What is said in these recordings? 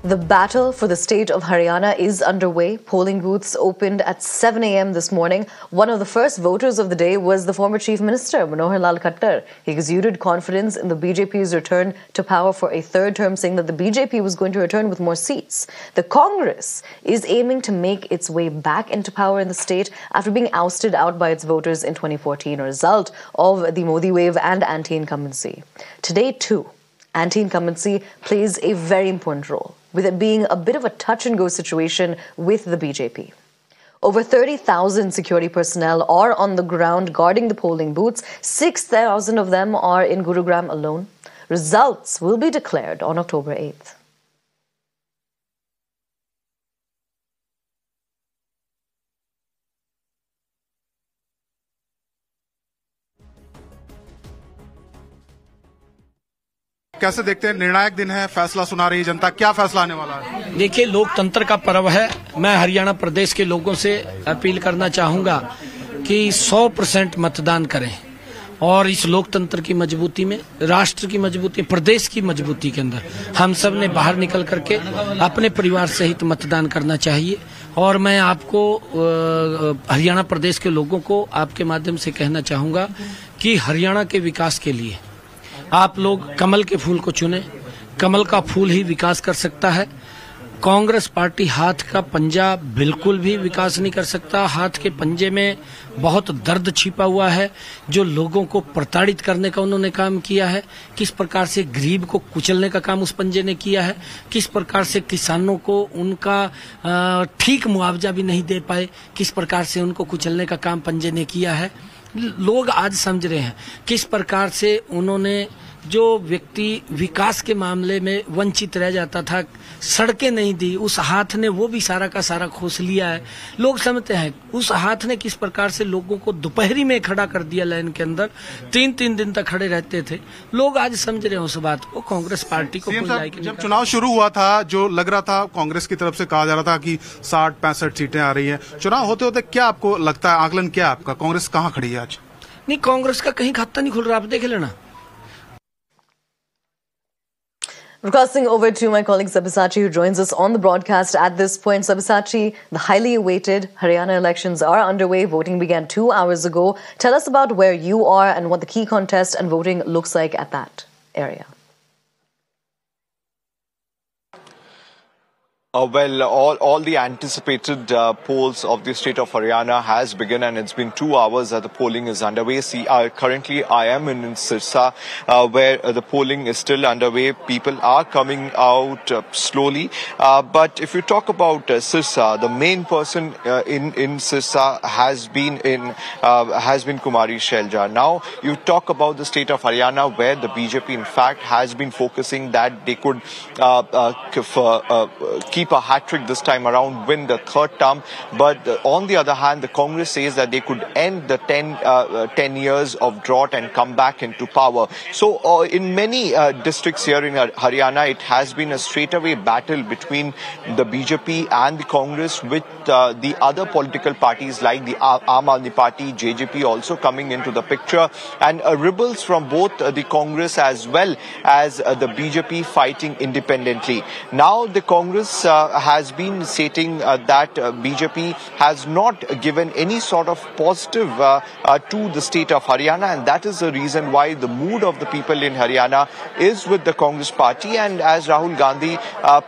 The battle for the state of Haryana is underway. Polling booths opened at 7 a.m. this morning. One of the first voters of the day was the former Chief Minister, Manohar Lal Khattar. He exuded confidence in the BJP's return to power for a third term, saying that the BJP was going to return with more seats. The Congress is aiming to make its way back into power in the state after being ousted out by its voters in 2014, a result of the Modi wave and anti-incumbency. Today, too, anti-incumbency plays a very important role, with it being a bit of a touch-and-go situation with the BJP. Over 30,000 security personnel are on the ground guarding the polling booths. 6,000 of them are in Gurugram alone. Results will be declared on October 8th. कैसे देखते हैं? निर्णायक दिन है, फैसला सुना रही जनता, क्या फैसला आने वाला है? देखिए, लोकतंत्र का पर्व है। मैं हरियाणा प्रदेश के लोगों से अपील करना चाहूंगा कि 100% मतदान करें और इस लोकतंत्र की मजबूती में, राष्ट्र की मजबूती, प्रदेश की मजबूती के अंदर हम सब ने बाहर निकल करके अपने परिवार सहित मतदान करना चाहिए। और मैं आपको, हरियाणा प्रदेश के लोगों को आपके माध्यम से कहना चाहूंगा कि हरियाणा के विकास के लिए आप लोग कमल के फूल को चुनें। कमल का फूल ही विकास कर सकता है। कांग्रेस पार्टी हाथ का पंजा बिल्कुल भी विकास नहीं कर सकता। हाथ के पंजे में बहुत दर्द छिपा हुआ है। जो लोगों को प्रताड़ित करने का उन्होंने काम किया है, किस प्रकार से गरीब को कुचलने का काम उस पंजे ने किया है, किस प्रकार से किसानों को उनका ठीक मुआवजा भी नहीं दे पाए, किस प्रकार से उनको कुचलने का काम पंजे ने किया है। लोग आज समझ रहे हैं किस प्रकार से उन्होंने, जो व्यक्ति विकास के मामले में वंचित रह जाता था, सड़कें नहीं दी, उस हाथ ने वो भी सारा का सारा खोस लिया है। लोग समझते हैं उस हाथ ने किस प्रकार से लोगों को दोपहरी में खड़ा कर दिया लाइन के अंदर, 3-3 दिन तक खड़े रहते थे। लोग आज समझ रहे हैं उस बात को। कांग्रेस पार्टी को जब चुनाव शुरू हुआ था, जो लग रहा था, कांग्रेस की तरफ से कहा जा रहा था कि 60-65 सीटें आ रही है। चुनाव होते होते क्या आपको लगता है, आकलन क्या है आपका, कांग्रेस कहाँ खड़ी है आज? नहीं, कांग्रेस का कहीं खाता नहीं खुल रहा, आप देख लेना। Broadcasting over to my colleague Sabyasachi, who joins us on the broadcast at this point. Sabyasachi, the highly awaited Haryana elections are underway. Voting began 2 hours ago. Tell us about where you are and what the key contest and voting looks like at that area. Well, all the anticipated polls of the state of Haryana has begun, and it's been 2 hours that the polling is underway. See, currently I am in Sirsa, where the polling is still underway. People are coming out slowly. But if you talk about Sirsa, the main person in Sirsa has been Kumari Shelja. Now, you talk about the state of Haryana, where the BJP, in fact, has been focusing that they could keep a hat-trick this time around, win the third term. But on the other hand, the Congress says that they could end the 10 years of drought and come back into power. So in many districts here in Haryana, it has been a straightaway battle between the BJP and the Congress, with the other political parties like the Aam Aadmi Party, JJP also coming into the picture, and rebels from both the Congress as well as the BJP fighting independently. Now the Congress has been stating that BJP has not given any sort of positive to the state of Haryana, and that is the reason why the mood of the people in Haryana is with the Congress party. And as Rahul Gandhi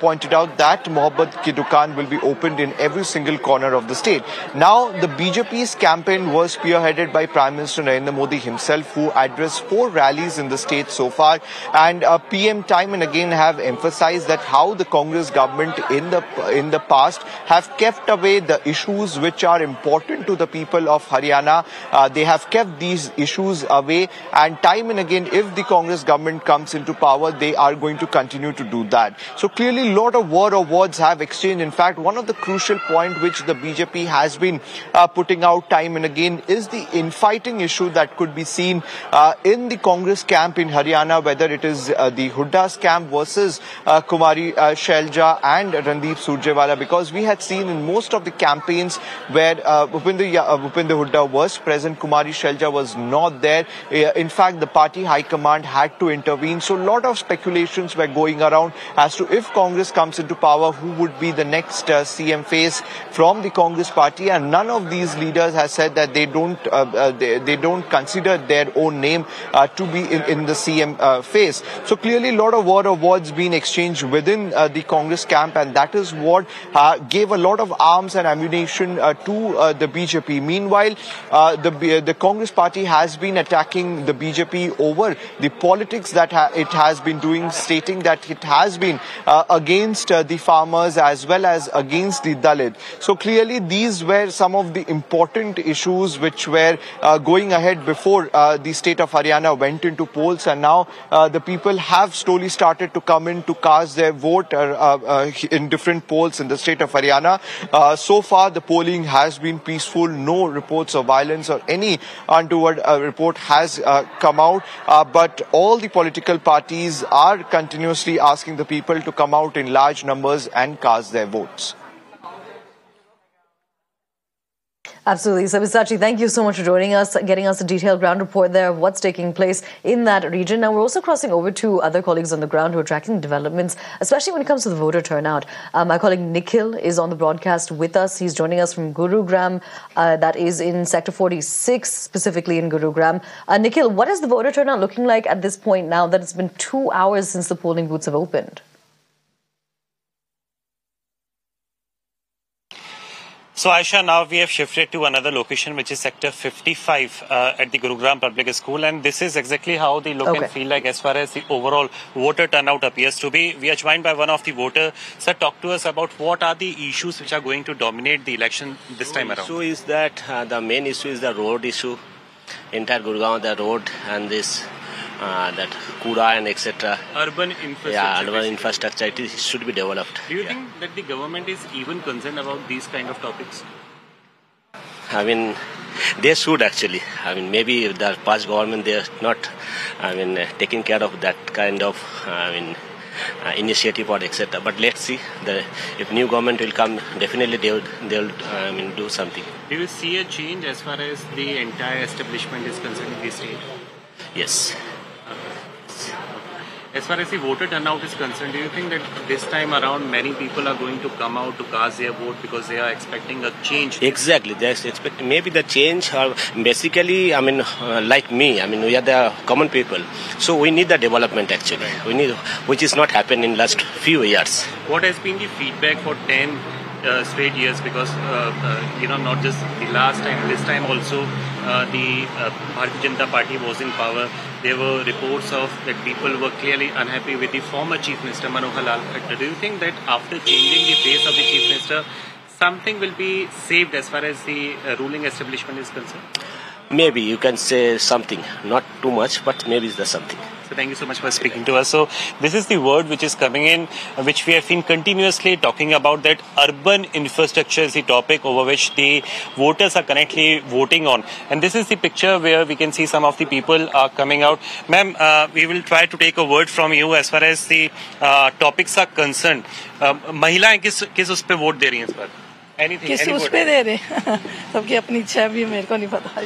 pointed out, that Mohabbat ki dukaan will be opened in every single corner of the state. Now, the BJP's campaign was spearheaded by Prime Minister Narendra Modi himself, who addressed 4 rallies in the state so far, and PM time and again have emphasized that how the Congress government in the past have kept away the issues which are important to the people of Haryana. They have kept these issues away, and time and again, if the Congress government comes into power, they are going to continue to do that. So clearly, a lot of war of words have exchanged. In fact, one of the crucial points which the BJP has been putting out time and again is the infighting issue that could be seen in the Congress camp in Haryana, whether it is the Hudda's camp versus Kumari Shelja and Randeep Surjewala, because we had seen in most of the campaigns where Bhupinder Hooda was present, Kumari Shelja was not there. In fact, the party high command had to intervene. So a lot of speculations were going around as to if Congress comes into power, who would be the next CM face from the Congress party. And none of these leaders has said that they don't consider their own name to be in the CM face. So clearly a lot of war of words being exchanged within the Congress camp, and that is what gave a lot of arms and ammunition to the BJP. Meanwhile, the Congress party has been attacking the BJP over the politics that it has been doing, stating that it has been against the farmers as well as against the Dalit. So clearly these were some of the important issues which were going ahead before the state of Haryana went into polls, and now the people have slowly started to come in to cast their vote in different polls in the state of Haryana. So far the polling has been peaceful. No reports of violence or any untoward report has come out, but all the political parties are continuously asking the people to come out in large numbers and cast their votes. Absolutely. Sabyasachi, thank you so much for joining us, getting us a detailed ground report there of what's taking place in that region. Now, we're also crossing over to other colleagues on the ground who are tracking developments, especially when it comes to the voter turnout. My colleague Nikhil is on the broadcast with us. He's joining us from Gurugram, that is in Sector 46, specifically in Gurugram. Nikhil, what is the voter turnout looking like at this point now that it's been 2 hours since the polling booths have opened? So Aisha, now we have shifted to another location, which is Sector 55 at the Gurugram Public School, and this is exactly how the look and feel like as far as the overall voter turnout appears to be. We are joined by one of the voters. Sir, talk to us about what are the issues which are going to dominate the election this time around. The issue is that the main issue is the road issue. Entire Gurugram, the road and this that Kura and etc. Urban infrastructure. Yeah, urban infrastructure. It should be developed. Do you think that the government is even concerned about these kind of topics? I mean, they should actually. I mean, maybe the past government they are not. I mean, taking care of that kind of. Initiative or etc. But let's see. If new government will come, definitely they'll do something. Do you see a change as far as the entire establishment is concerned in the state? Yes. As far as the voter turnout is concerned, do you think that this time around many people are going to come out to cast their vote because they are expecting a change? Exactly. They expect maybe the change. Basically, I mean, like me, I mean, we are the common people. So we need the development actually. We need, which is not happened in last few years. What has been the feedback for 10 straight years? Because, not just the last time, this time also the Bharatiya Janata Party was in power. There were reports of that people were clearly unhappy with the former Chief Minister Manohar Lal Khattar. Do you think that after changing the face of the Chief Minister, something will be saved as far as the ruling establishment is concerned? Maybe you can say something, not too much, but maybe there's something. So thank you so much for speaking to us. So this is the word which is coming in, which we have been continuously talking about, that urban infrastructure is the topic over which the voters are currently voting on. And this is the picture where we can see some of the people are coming out. Ma'am, we will try to take a word from you as far as the topics are concerned. महिलाएं किस उस पे vote दे रही हैं इस बार? किस उस पे दे रहे हैं? सबकी अपनी इच्छा भी मेरे को नहीं पता.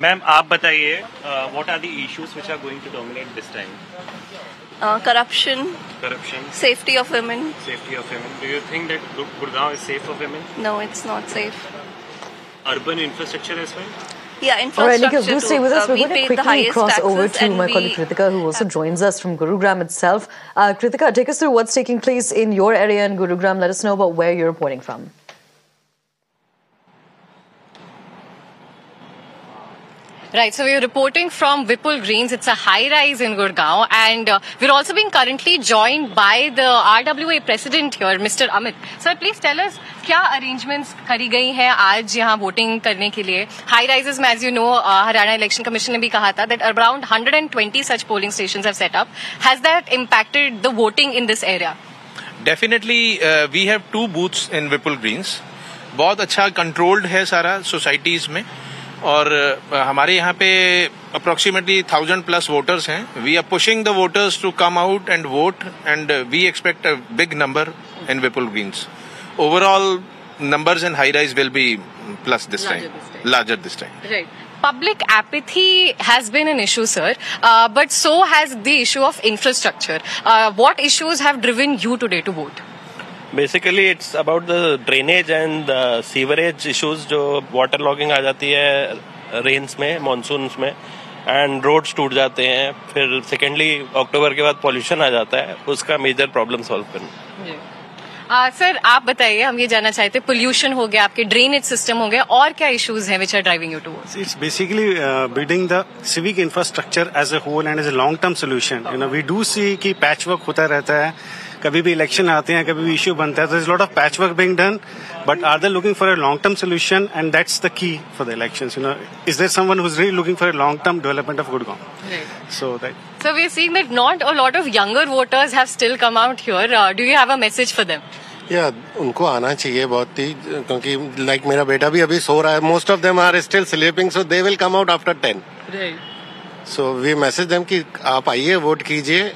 मैम आप बताइए, what are the issues which are going to dominate this time? Corruption. Safety of women. Do you think that Gurgaon is safe for women? No, it's not safe. Urban infrastructure as well? Yeah, infrastructure. All right, Nikhil, do stay with us. We're going to quickly cross over to my colleague Kritika, who also joins us from Gurugram itself. Kritika, take us through what's taking place in your area in Gurugram. Let us know about where you're reporting from. Right, so we're reporting from Vipul Greens. It's a high-rise in Gurgaon, and we're also being currently joined by the RWA president here, Mr. Amit. Sir, please tell us, क्या arrangements करी गई हैं आज यहाँ voting करने के लिए? High-rises में, as you know, Haryana Election Commission ने भी कहा था that around 120 such polling stations have set up. Has that impacted the voting in this area? Definitely, we have 2 booths in Vipul Greens. बहुत अच्छा controlled है सारा societies में. और हमारे यहाँ पे approximately 1000+ voters हैं. We are pushing the voters to come out and vote, and we expect a big number in Vipul Greens. Overall, numbers in high rise will be plus this time, larger this time. Right. Public apathy has been an issue, sir, but so has the issue of infrastructure. What issues have driven you today to vote? Basically, it's about the drainage and the sewerage issues, जो water logging आ जाती है rains में, monsoons में, and roads टूट जाते हैं. फिर secondly, अक्टूबर के बाद pollution आ जाता है, उसका major problem solve करना. सर आप बताइए, हम ये जानना चाहते हैं, पोल्यूशन हो गया, आपके ड्रेनेज सिस्टम हो गया, और क्या इश्यूज हैं which are driving you towards? It's basically building the civic infrastructure as a whole and as a long term solution. You know, we do see कि patchwork होता रहता है, कभी भी इलेक्शन आते हैं, कभी भी इश्यू बनता है, there's a lot of patchwork being done, but are they looking for a long term solution? And that's the key for the elections. You know, is there someone who's really looking for a long term development of Gurgaon? Right. So we're seeing that not a lot of younger voters have still come out here. Do you have a message for them? Yeah, उनको आना चाहिए बहुत ही, क्योंकि like मेरा बेटा भी अभी सो रहा है. Most of them are still sleeping, so they will come out after 10. Right. So we message them कि आप आइए, वोट कीजिए.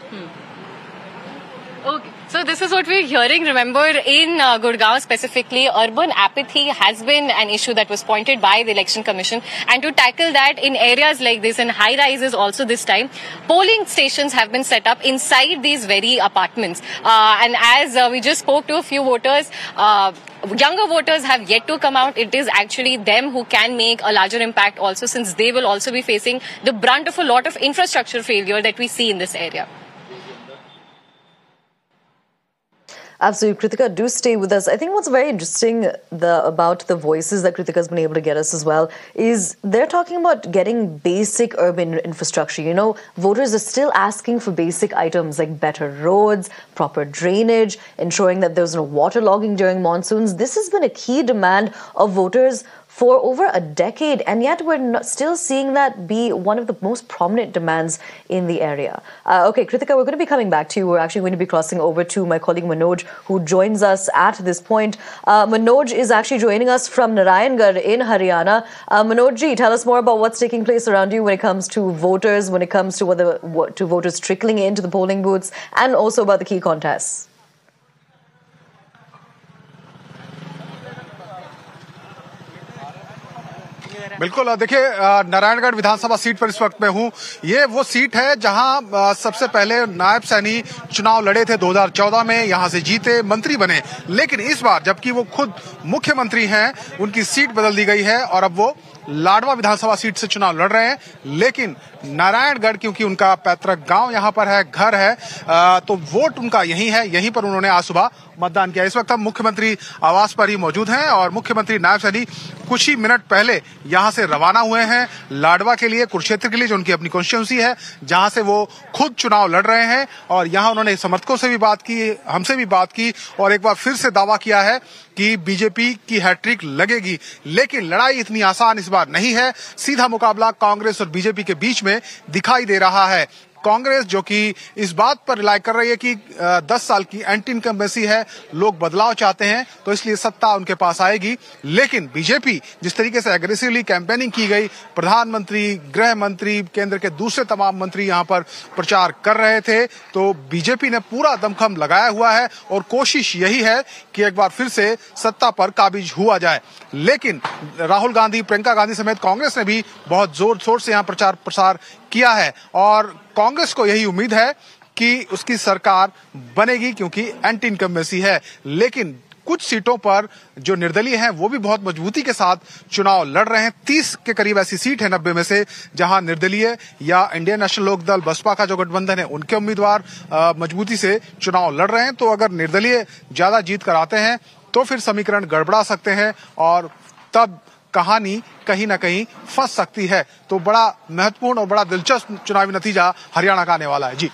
Okay. So this is what we're hearing. Remember, in Gurgaon specifically, urban apathy has been an issue that was pointed by the Election Commission. And to tackle that in areas like this, in high rises also this time, polling stations have been set up inside these very apartments. And as we just spoke to a few voters, younger voters have yet to come out. It is actually them who can make a larger impact also, since they will also be facing the brunt of a lot of infrastructure failure that we see in this area. Absolutely. Kritika, do stay with us. I think what's very interesting about the voices that Kritika's been able to get us as well is they're talking about getting basic urban infrastructure. You know, voters are still asking for basic items like better roads, proper drainage, ensuring that there's no water logging during monsoons. This has been a key demand of voters for over a decade, and yet we're still seeing that be one of the most prominent demands in the area. Okay, Kritika, we're going to be coming back to you. We're actually going to be crossing over to my colleague Manoj, who joins us at this point. Manoj is actually joining us from Narayangarh in Haryana. Manoj ji, tell us more about what's taking place around you when it comes to voters, when it comes to voters trickling into the polling booths, and also about the key contests. बिल्कुल, देखिए नारायणगढ़ विधानसभा seat पर इस वक्त मैं हूं. ये वो seat है जहां सबसे पहले नायब सैनी चुनाव लड़े थे 2014 में, यहां से जीते, मंत्री बने. लेकिन इस बार जबकि वो खुद मुख्यमंत्री हैं, उनकी सीट बदल दी गई है और अब वो लाडवा विधानसभा सीट से चुनाव लड़ रहे हैं. लेकिन नारायणगढ़, क्योंकि उनका पैतृक गांव यहां पर है, घर है, तो वोट उनका यहीं है, यहीं पर उन्होंने आज सुबह मतदान किया. इस वक्त हम मुख्यमंत्री आवास पर ही मौजूद हैं और मुख्यमंत्री नायब सैनी कुछ ही मिनट पहले यहां से रवाना हुए हैं लाडवा के लिए, कुरुक्षेत्र के लिए, जो उनकी अपनी कॉन्स्टिट्यूंसी है, जहां से वो खुद चुनाव लड़ रहे हैं. और यहां उन्होंने समर्थकों से भी बात की, हमसे भी बात की और एक बार फिर से दावा किया है कि बीजेपी की हैट्रिक लगेगी. लेकिन लड़ाई इतनी आसान इस बार नहीं है. सीधा मुकाबला कांग्रेस और बीजेपी के बीच में दिखाई दे रहा है. कांग्रेस जो कि इस बात पर रिलाई कर रही है कि 10 साल की एंटी इनकम्बेंसी है, लोग बदलाव चाहते हैं, तो इसलिए सत्ता उनके पास आएगी. लेकिन बीजेपी जिस तरीके से एग्रेसिवली कैंपेनिंग की गई, प्रधानमंत्री, गृह मंत्री, केंद्र के दूसरे तमाम मंत्री यहां पर प्रचार कर रहे थे, तो बीजेपी ने पूरा दमखम लगाया हुआ है और कोशिश यही है कि एक बार फिर से सत्ता पर काबिज हुआ जाए. लेकिन राहुल गांधी, प्रियंका गांधी समेत कांग्रेस ने भी बहुत जोर शोर से यहां प्रचार प्रसार किया है और कांग्रेस को यही उम्मीद है कि उसकी सरकार बनेगी, क्योंकि एंटी इनकम्बेंसी है. लेकिन कुछ सीटों पर जो निर्दलीय हैं वो भी बहुत मजबूती के साथ चुनाव लड़ रहे हैं. 30 के करीब ऐसी सीट है 90 में से जहां निर्दलीय या इंडियन नेशनल लोक दल, बसपा का जो गठबंधन है, उनके उम्मीदवार मजबूती से चुनाव लड़ रहे हैं. तो अगर निर्दलीय ज्यादा जीत कर आते हैं तो फिर समीकरण गड़बड़ा सकते हैं और तब कहानी कहीं ना कहीं फंस सकती है. तो बड़ा महत्वपूर्ण और बड़ा दिलचस्प चुनावी नतीजा हरियाणा का आने वाला है. जी.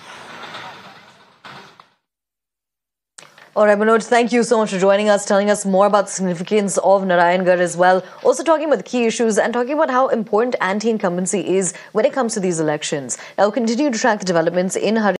All right, Manoj, thank you so much for joining us, telling us more about the significance of Narayangarh as well. Also talking about the key issues and talking about how important anti-incumbency is when it comes to these elections. Now, we'll continue to track the developments in Haryana.